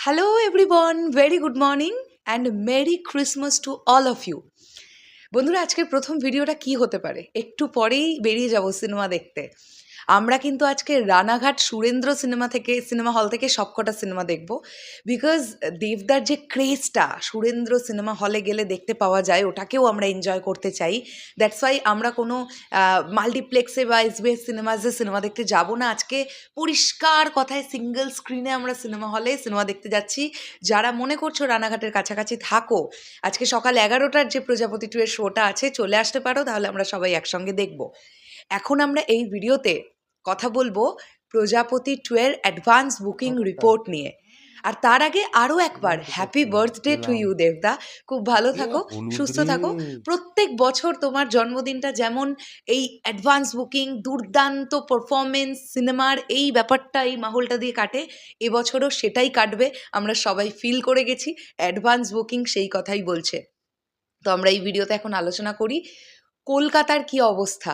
Hello everyone, very good morning and Merry Christmas to all of you. বন্ধুরা আজকের প্রথম ভিডিওটা কি হতে পারে? একটু পরেই বেরিয়ে যাব সিনেমা দেখতে। আমরা কিন্তু আজকে রানাঘাট সুরেন্দ্র সিনেমা হল থেকে সবকটা সিনেমা দেখব, বিকজ দেবদার যে ক্রেজটা সুরেন্দ্র সিনেমা হলে গেলে দেখতে পাওয়া যায় ওটাকেও আমরা এনজয় করতে চাই। দ্যাটস ওয়াই আমরা কোনো মাল্টিপ্লেক্সে বা এসবিএস সিনেমাসে সিনেমা দেখতে যাব না। আজকে পরিষ্কার কথায় সিঙ্গেল স্ক্রিনে আমরা সিনেমা হলে সিনেমা দেখতে যাচ্ছি। যারা মনে করছো রানাঘাটের কাছাকাছি থাকো, আজকে সকাল 11টার যে প্রজাপতি 2 এর শোটা আছে চলে আসতে পারো, তাহলে আমরা সবাই একসঙ্গে দেখব। এখন আমরা এই ভিডিওতে কথা বলবো প্রজাপতি 2 এর অ্যাডভান্স বুকিং রিপোর্ট নিয়ে। আর তার আগে আরও একবার হ্যাপি বার্থডে টু ইউ দেবদা। খুব ভালো থাকো, সুস্থ থাকো। প্রত্যেক বছর তোমার জন্মদিনটা যেমন এই অ্যাডভান্স বুকিং, দুর্দান্ত পারফরমেন্স, সিনেমার এই ব্যাপারটা, এই মাহলটা দিয়ে কাটে, এবছরও সেটাই কাটবে। আমরা সবাই ফিল করে গেছি, অ্যাডভান্স বুকিং সেই কথাই বলছে। তো আমরা এই ভিডিওতে এখন আলোচনা করি কলকাতার কি অবস্থা।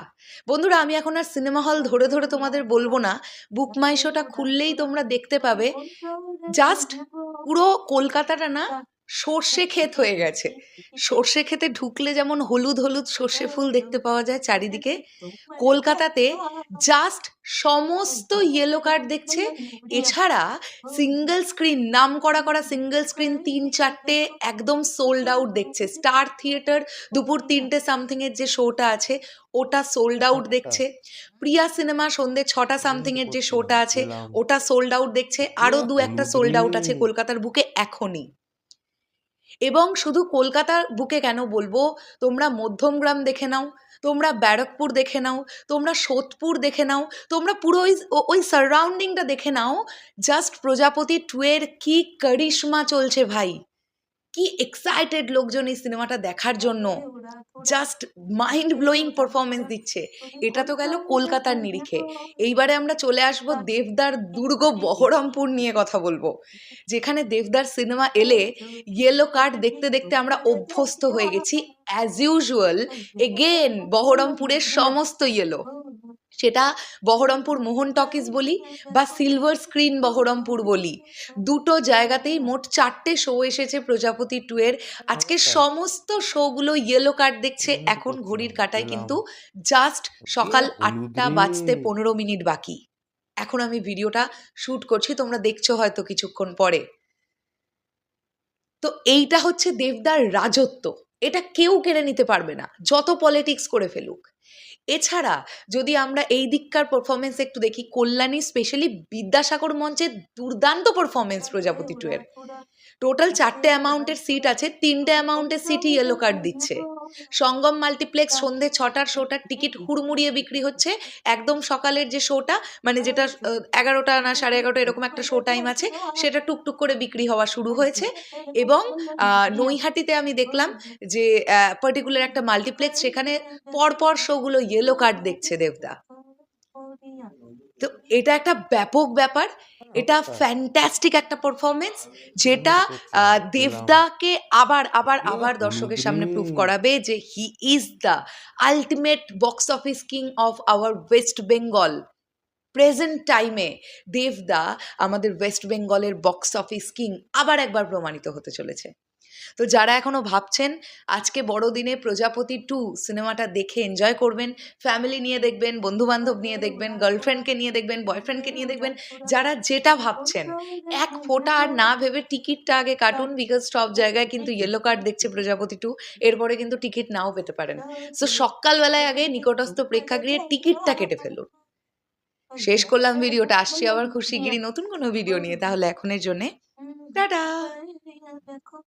বন্ধুরা, আমি এখন আর সিনেমা হল ধরে ধরে তোমাদের বলবো না, বুক মাই শোটা খুললেই তোমরা দেখতে পাবে জাস্ট পুরো কলকাতাটা না সর্ষে ক্ষেত হয়ে গেছে। সর্ষে ক্ষেতে ঢুকলে যেমন হলুদ হলুদ সর্ষে ফুল দেখতে পাওয়া যায় চারিদিকে, কলকাতাতে জাস্ট সমস্ত ইয়েলো কার্ড দেখছে। এছাড়া সিঙ্গেল স্ক্রিন, নাম করা সিঙ্গেল স্ক্রিন 3-4টে একদম সোল্ড আউট দেখছে। স্টার থিয়েটার দুপুর 3টে সামথিংয়ের যে শোটা আছে ওটা সোল্ড আউট দেখছে। প্রিয়া সিনেমা সন্ধ্যে 6টা সামথিংয়ের যে শোটা আছে ওটা সোল্ড আউট দেখছে। আরও 2-1টা সোল্ড আউট আছে কলকাতার বুকে এখনই। এবং শুধু কলকাতার বুকে কেন বলবো, তোমরা মধ্যমগ্রাম দেখে নাও, তোমরা ব্যারাকপুর দেখে নাও, তোমরা সোদপুর দেখে নাও, তোমরা পুরো ওই সারাউন্ডিংটা দেখে নাও। জাস্ট প্রজাপতি 2 এর কি কারিশমা চলছে ভাই, কি এক্সাইটেড লোকজন এই সিনেমাটা দেখার জন্য। জাস্ট মাইন্ড ব্লোয়িং পারফরমেন্স দিচ্ছে। এটা তো গেল কলকাতার নিরিখে। এইবারে আমরা চলে আসব দেবদার দুর্গ বহরমপুর নিয়ে কথা বলবো, যেখানে দেবদার সিনেমা এলে ইয়েলো কার্ড দেখতে দেখতে আমরা অভ্যস্ত হয়ে গেছি। অ্যাজ ইউজুয়াল এগেন বহরমপুরের সমস্ত ইয়েলো, সেটা বহরমপুর মোহন টকিজ বলি বা সিলভার স্ক্রিন বহরমপুর বলি, দুটো জায়গাতেই মোট 4টে শো এসেছে প্রজাপতি 2 এর। আজকে সমস্ত শোগুলো ইয়েলো কার্ড দেখছে। এখন ঘড়ির কাঁটায় কিন্তু জাস্ট সকাল 8টা বাজতে 15 মিনিট বাকি। এখন আমি ভিডিওটা শ্যুট করছি, তোমরা দেখছো হয়তো কিছুক্ষণ পরে। তো এইটা হচ্ছে দেবদার রাজত্ব, এটা কেউ কেড়ে নিতে পারবে না, যত পলিটিক্স করে ফেলুক। এছাড়া যদি আমরা এই দিককার পারফরমেন্স একটু দেখি, কল্যাণী স্পেশালি বিদ্যাসাগর মঞ্চে দুর্দান্ত পারফরমেন্স প্রজাপতি 2 এর। টোটাল 4টে অ্যামাউন্টের সিট আছে, 3টে অ্যামাউন্টের সিটই ইয়েলো কার্ড দিচ্ছে। সঙ্গম মাল্টিপ্লেক্স সন্ধ্যে 6টার শোটার টিকিট হুড়মুড়িয়ে বিক্রি হচ্ছে। একদম সকালের যে শোটা, মানে যেটা 11টা না 11:30 এরকম একটা শো টাইম আছে, সেটা টুকটুক করে বিক্রি হওয়া শুরু হয়েছে। এবং নৈহাটিতে আমি দেখলাম যে পার্টিকুলার একটা মাল্টিপ্লেক্স, সেখানে পরপর শোগুলো ইয়েলো কার্ড দেখছে দেবদা। তো এটা একটা ব্যাপক ব্যাপার, এটা ফ্যান্টাস্টিক একটা পারফরমেন্স, যেটা দেবদাকে আবার আবার আবার দর্শকের সামনে প্রুভ করাবে যে he is the ultimate box office king of our West Bengal. Present টাইমে দেবদা আমাদের ওয়েস্ট বেঙ্গলের বক্স অফিস কিং আবার একবার প্রমাণিত হতে চলেছে। তো যারা এখনও ভাবছেন আজকে বড়দিনে প্রজাপতি 2 সিনেমাটা দেখে এনজয় করবেন, ফ্যামিলি নিয়ে দেখবেন, বন্ধুবান্ধব নিয়ে দেখবেন, গার্লফ্রেন্ডকে নিয়ে দেখবেন, বয়ফ্রেন্ডকে নিয়ে দেখবেন, যারা যেটা ভাবছেন এক ফোঁটা আর না ভেবে টিকিটটা আগে কাটুন, বিকজ সব জায়গায় কিন্তু ইয়েলো কার্ড দেখছে প্রজাপতি 2। এরপরে কিন্তু টিকিট নাও পেতে পারেন। সো সকালবেলায় আগে নিকটস্থ প্রেক্ষাগৃহে টিকিটটা কেটে ফেলুন। শেষ করলাম ভিডিওটা, আসছি আবার খুব শিগগিরই নতুন কোনো ভিডিও নিয়ে। তাহলে এখনের জন্যে টাটা।